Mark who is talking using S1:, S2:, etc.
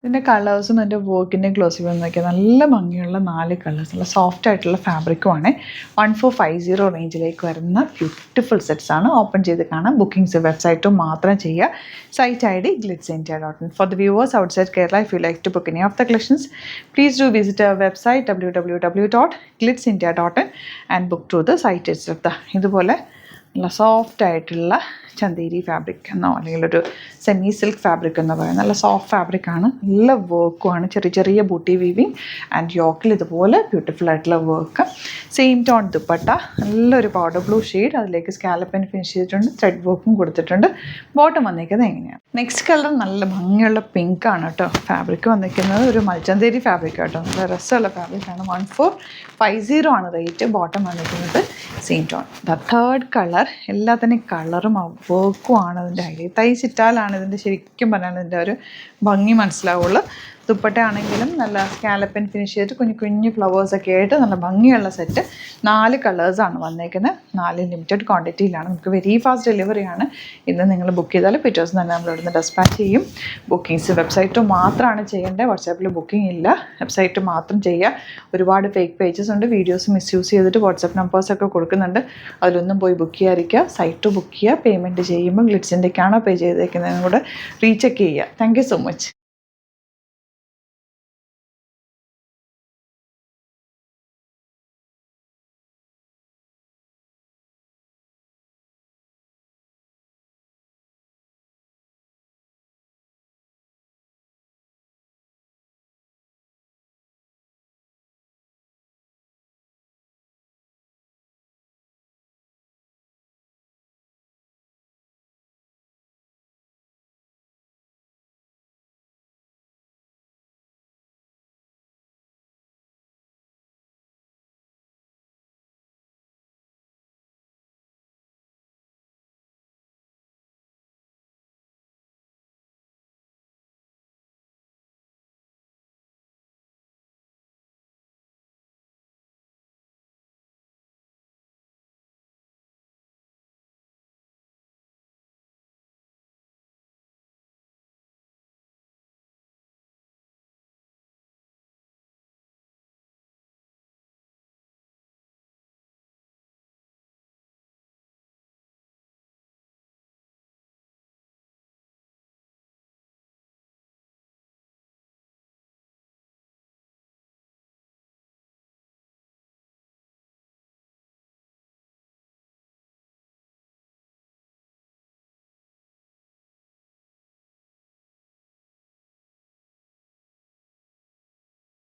S1: ഇതിൻ്റെ കളേഴ്സും അതിൻ്റെ വർക്കിൻ്റെ ഗ്ലോസി നോക്കിയാൽ നല്ല ഭംഗിയുള്ള 4 കളേഴ്സ്, നല്ല സോഫ്റ്റ് ആയിട്ടുള്ള ഫാബ്രിക്കുമാണ്. 1450 റേഞ്ചിലേക്ക് വരുന്ന ബ്യൂട്ടിഫുൾ സെറ്റ്സ് ആണ്. ഓപ്പൺ ചെയ്ത് കാണാം. ബുക്കിംഗ്സ് വെബ്സൈറ്റും മാത്രം ചെയ്യുക. Site ID glitzindia.in. For the viewers outside Kerala, if you like to book any of the collections, please do visit our website www.glitzindia.in and book through the site itself. ഇതുപോലെ നല്ല soft ആയിട്ടുള്ള Chanderi fabric എന്നോ അല്ലെങ്കിൽ ഒരു semi silk fabric എന്ന് പറയുന്നത് നല്ല soft ഫാബ്രിക്കാണ്. നല്ല വർക്കുമാണ്, ചെറിയ ചെറിയ ബൂട്ടി വീവിങ് ആൻഡ് യോക്കിൽ ഇതുപോലെ ബ്യൂട്ടിഫുൾ ആയിട്ടുള്ള വർക്ക്. സെയിം ടോൺ ദുപ്പട്ട, നല്ലൊരു പൗഡർ ബ്ലൂ ഷെയ്ഡ്, അതിലേക്ക് സ്കാലപ്പിന് ഫിനിഷ് ചെയ്തിട്ടുണ്ട്, ത്രെഡ് വർക്കും കൊടുത്തിട്ടുണ്ട്. ബോട്ടം വന്നിരിക്കുന്നത് എങ്ങനെയാണ്? നെക്സ്റ്റ് കളർ നല്ല ഭംഗിയുള്ള പിങ്ക് ആണ് കേട്ടോ. ഫാബ്രിക് വന്നിരിക്കുന്നത് ഒരു മൽച്ചന്തേരി ഫാബ്രിക് കേട്ടോ, നല്ല രസമുള്ള ഫാബ്രിക്കാണ്. 1450 ആണ് റേറ്റ്. ബോട്ടം വന്നിരിക്കുന്നത് സെയിം ടോൺ. തേർഡ് കളർ, എല്ലാത്തിൻ്റെയും കളറും വർക്കുമാണ് അതിൻ്റെ ഹൈലൈറ്റ്. തയ്ച്ചിട്ടാലാണ് ഇതിൻ്റെ ശരിക്കും പറഞ്ഞാൽ ഇതിൻ്റെ ഒരു ഭംഗി മനസ്സിലാവുള്ളൂ. ദുപ്പട്ട ആണെങ്കിലും നല്ല സ്കാലപ്പിൻ ഫിനിഷ് ചെയ്തിട്ട് കുഞ്ഞു കുഞ്ഞു ഫ്ലവേഴ്സൊക്കെ ആയിട്ട് നല്ല ഭംഗിയുള്ള സെറ്റ്. 4 കളേഴ്സാണ് വന്നേക്കുന്നത്. 4 ലിമിറ്റഡ് ക്വാണ്ടിറ്റിയിലാണ്. നമുക്ക് വെരി ഫാസ്റ്റ് ഡെലിവറിയാണ്. ഇന്ന് നിങ്ങൾ ബുക്ക് ചെയ്താൽ പിറ്റേ ദിവസം തന്നെ നമ്മൾ ഇവിടുന്ന് ഡെസ്പാച്ച് ചെയ്യും. ബുക്കിങ്സ് വെബ്സൈറ്റ് മാത്രമാണ് ചെയ്യേണ്ടത്. വാട്സാപ്പിൽ ബുക്കിംഗ് ഇല്ല, വെബ്സൈറ്റ് മാത്രം ചെയ്യുക. ഒരുപാട് ഫേക്ക് പേജസ് ഉണ്ട്, വീഡിയോസ് മിസ്യൂസ് ചെയ്തിട്ട് വാട്സാപ്പ് നമ്പേഴ്സൊക്കെ കൊടുക്കുന്നുണ്ട്. അതിലൊന്നും പോയി ബുക്ക് ചെയ്യാതിരിക്കുക. സൈറ്റ് ബുക്ക് ചെയ്യുക. പേയ്മെൻറ്റ് ചെയ്യുമ്പോൾ ഗ്ലിറ്റ്സിൻ്റെക്കാണോ പേ ചെയ്തേക്കുന്നതിനും കൂടെ റീചെക്ക് ചെയ്യുക. Thank you so much.